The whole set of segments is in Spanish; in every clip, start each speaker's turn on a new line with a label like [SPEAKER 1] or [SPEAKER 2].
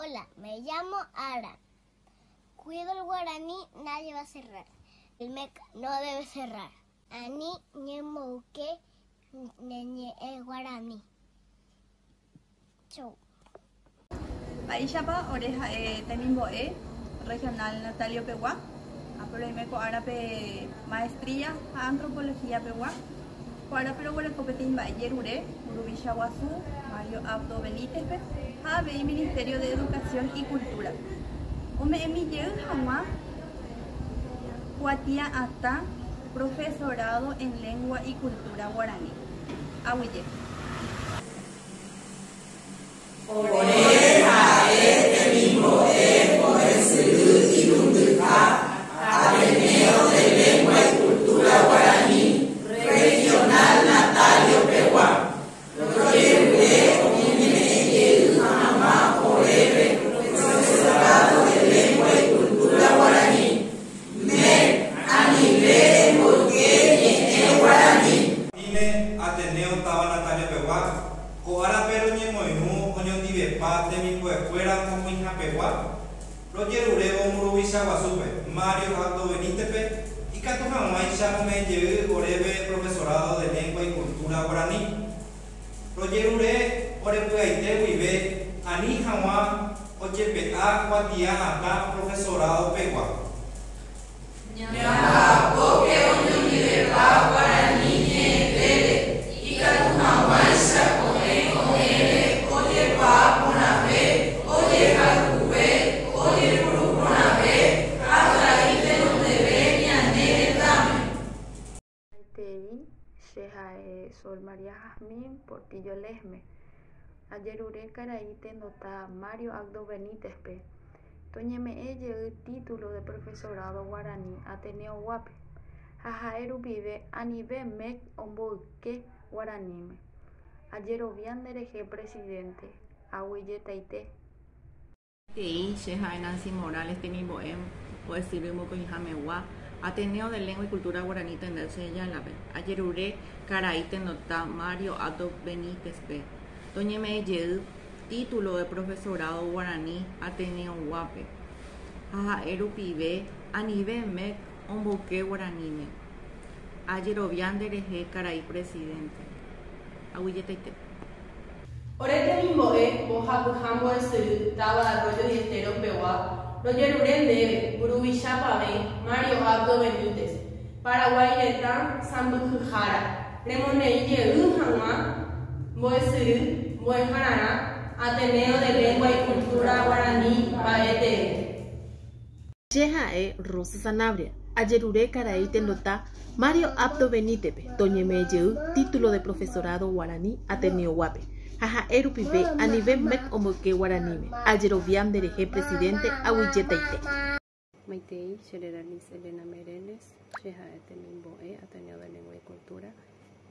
[SPEAKER 1] Hola, me llamo Ara. Cuido el guaraní, nadie va a cerrar. El MEC no debe cerrar. Ani ñemouke ñeñe guaraní. Chau.
[SPEAKER 2] Paishapa oreja temimboe regional Natalio Peguá. Aprovecho ahora pe maestría a antropología Peguá. Ahora pero por el competencia Bayerure, Urubisha Guazú, Mario Abdo Benítez, Habe Ministerio de Educación y Cultura. Ome emille jamás Huatia hasta profesorado en lengua y cultura guaraní. Ahuye.
[SPEAKER 3] Oreja este mismo por el Sirut y Lundulca, Ateneo de Lengua y Cultura Guaraní, Regional Natalio Peguá. Royerure, Omine, Jamá, Orebe, Profesorado de Lengua y Cultura Guaraní, Mer, Anile, Burgueñe, Guaraní.
[SPEAKER 4] Ine, Ateneo, Taba Natalio Peguá. Coara pero ñemoinu, oñontibepa, temimbo escuela, como hija Peguá. Roger Urebo, Murubisha Guasupe, Mario Aldo Benítez, y Catujamuaisha, Omeye, Orebe, profesorado de lengua y cultura guaraní. Roger Ure, Orepuaite, Vive, Ani Jamá, Ochepa, Guatia, Ata, profesorado Peguá.
[SPEAKER 3] Ñamba, Boque, Oñontibepa, Guaraní, Ñebele, y Catujamuaisha,
[SPEAKER 2] Sol María Jazmín Portillo Lesme. Ayer Ure Caraíte nota Mario Agdo Benítez P. Toñeme el título de profesorado guaraní Ateneo Guape. Jajaeru vive Anibe Mec Ombolque Guaranime. Ayer Obian Dereje presidente. Ahuille Taite.
[SPEAKER 5] Sheja Nancy Morales Temimboem, Poesirimo Coinjamewa. Ateneo de Lengua y Cultura Guaraní tenderse ya en la P. Ayerure, Caraíte nota Mario Abdo Benítez P. Toñeme Yel, título de profesorado guaraní Ateneo Guape. Jajaeru Pibe, Anibe Mec, Omboque Guaranime. Ayerobian Dereje, Caraí presidente. Ahuilleteite.
[SPEAKER 6] Orete Mimboe, Boja Pujambo de Suru, Taba Arroyo Diestero Peguá. Roger Urende, Urubisha Pabe, Mario Abdo Benítez, Paraguay Letan, Sambujara, Remoneye Ujama, Boesuru, Boejanara, Ateneo de Lengua y Cultura Guaraní, Baete.
[SPEAKER 7] Cheja Rosa Sanabria, Ayerure Caraíte nota Mario Abdo Benítez, Toñeme título de profesorado guaraní Ateneo Guape. Jajaeru Pibe, Anibe Mec Omboque Guaranime. Ayerobian Dereje presidente, Ahuilletaite.
[SPEAKER 8] Maitei, Generaliz Elena Mereles, Cheja Temimboe, Ateneo de Lengua y Cultura,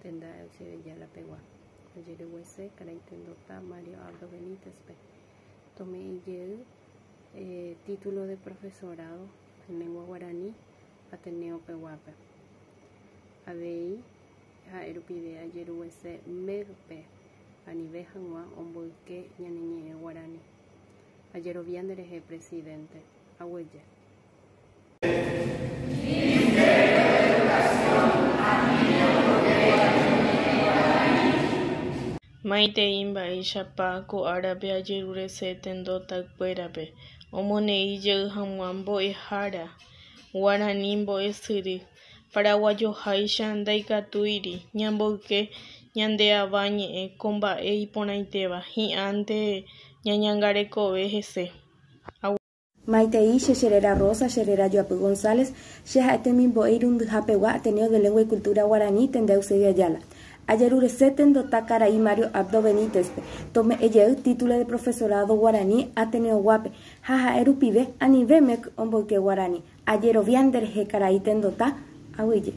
[SPEAKER 8] Tenda el Sevilla La Peguá. Ayeruese, Caraíte nota Mario Abdo Benítez P. Tomé Yel, título de profesorado en lengua guaraní, Ateneo Peguape. Abei, Jaeru Pibe, Ayeruese, Megpe. Anibe Janua, Ombolque, Ñaneñe, Guaraní. Ayerobian Dereje presidente. Ahuelle.
[SPEAKER 9] Maite imba ishapa ko árape ajerure setendo takkuérape omonei jey hag̃ua mbo'ehára guarani mbo'esyry paraguajoháicha ndaikatúiri ñamboyke ñande ava ñe'ẽ ko mba'e iporãitéva hi'ãnte ñañangarekove hese.
[SPEAKER 10] Maitei Checherera Rosa, Cherera Joapy González, Cheja Temimbo'e Irundyha Peguá, Ateneo de Lengua y Cultura Guaraní, Tendeu Eusebio Ayala. Ayerure setendo Caraí Mario Abdo Benítez, Tome Eyeu, título de profesorado guaraní Ateneo Guape. Jajaeru Pibe, Anibe Mec Omboque Guaraní. Ayerobian Dereje Caraí Tendota, Ahuille.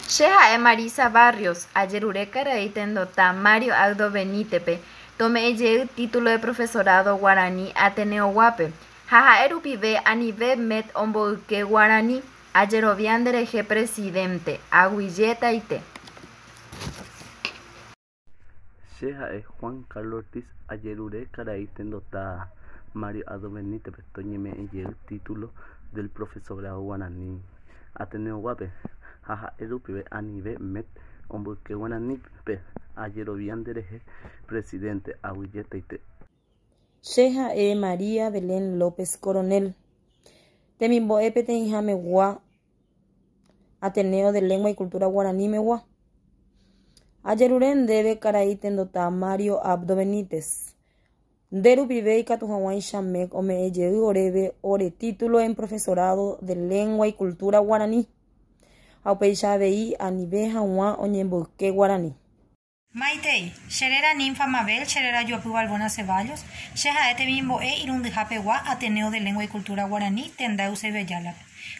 [SPEAKER 11] Cheja Marisa Barrios, Ayerure Caraí Tendota Mario Abdo Benítez, Tome Eyeu, título de profesorado guaraní Ateneo Guape. Jajaeru Pibe, Anibe Mec Omboque Guaraní. Ayerobian Dereje presidente. Ahuille Taite.
[SPEAKER 12] Cheja Juan Carlos Ortiz Ayerure Caray Tendota Mario Abdo Benítez Toñeme el título del profesorado guaraní Ateneo Guape Jaja Erupibe Anibe Met Omburque Guaraní Ayerobian Dereje Presidente Aguilleteite
[SPEAKER 10] Sheja María Belén López Coronel Temimboe Peteinja Megua Ateneo de Lengua y Cultura Guaraní Megua Ayeruren debe Caray Tendota Mario Abdo Benítez Deru Pibe y Catujahuay Shamek Ome Orebe Ore título en profesorado de Lengua y Cultura Guaraní Aupeisha Bei Anibe Jahuá Oñemburque Guaraní
[SPEAKER 13] Maitei, Xerera Ninfa Mabel, Xerera Yopu Balbona Ceballos, Sheja Temimbo Irundijapegua, Ateneo de Lengua y Cultura Guaraní, Tendau Sebeyala.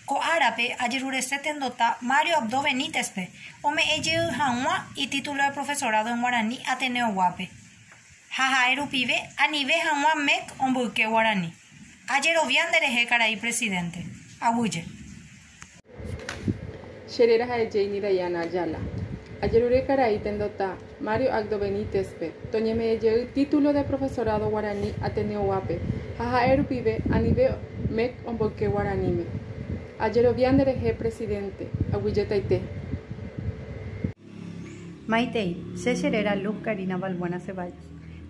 [SPEAKER 13] Ko Árape, Ayerure Setendota, Mario Abdo Benítez, Ome Eye Jahuá y título de profesorado en Guaraní, Ateneo Guape. Jaja Erupibe, Anibe Jahuá Mek, Omburque Guaraní. Ayerobian Dereje Caray Presidente. Aguye.
[SPEAKER 6] Xerera Jaeje Nirayana Ayala. Ayerure Caray Tendota, Mario Abdo Benítez, Toñeme Eye título de profesorado guaraní, Ateneo Guape. Jaja Erupibe, Anibe Mek, Omburque Guaraní. Ayerobian Dereje Presidente. Aguye Taite.
[SPEAKER 14] Maitei, Xerera Luz Karina Balbuena Ceballos.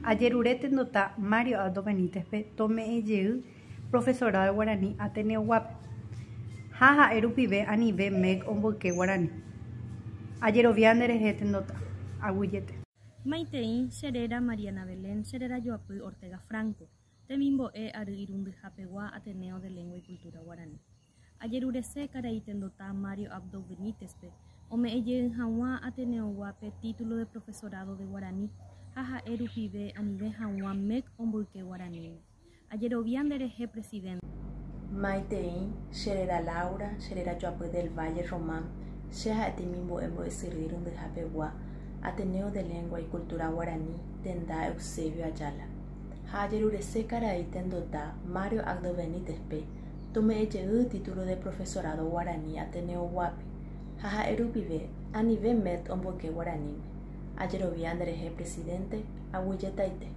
[SPEAKER 14] Ayerure Tendota, Mario Abdo Benítez, Tome Eye profesorado de guaraní, Ateneo Guape. Jaja Erupibe, Anibe Mek, Omburque Guaraní. Ayerobian Dereje Tendota, Aguillete.
[SPEAKER 15] Maitei, Xerera Mariana Belén, Xerera Yoapu Ortega Franco, Temimbo Irundijapegua, Ateneo de Lengua y Cultura Guaraní. Ayerure Caray Tendota, Mario Abdo Benítez, Ome Eye Jahuá, Ateneo Guape, título de profesorado de Guaraní, Jaja Erupibe, Anibe Jahuá Mek, Omburque Guaraní. Ayerobian Dereje Presidente.
[SPEAKER 10] Maitei, Xerera Laura, Xerera Yoapu del Valle Román, Sheja Temimbo Irundijapegua, Ateneo de Lengua y Cultura Guaraní, Tenda Eusebio Ayala. Ayerure Caray Tendota, Mario Abdo Benítez, Tome Eye título de profesorado guaraní, Ateneo Guape. Jaja Erupibe, Anibe Met, Omburque Guaraní. Ayerobian Dereje Presidente, Aguille Taite.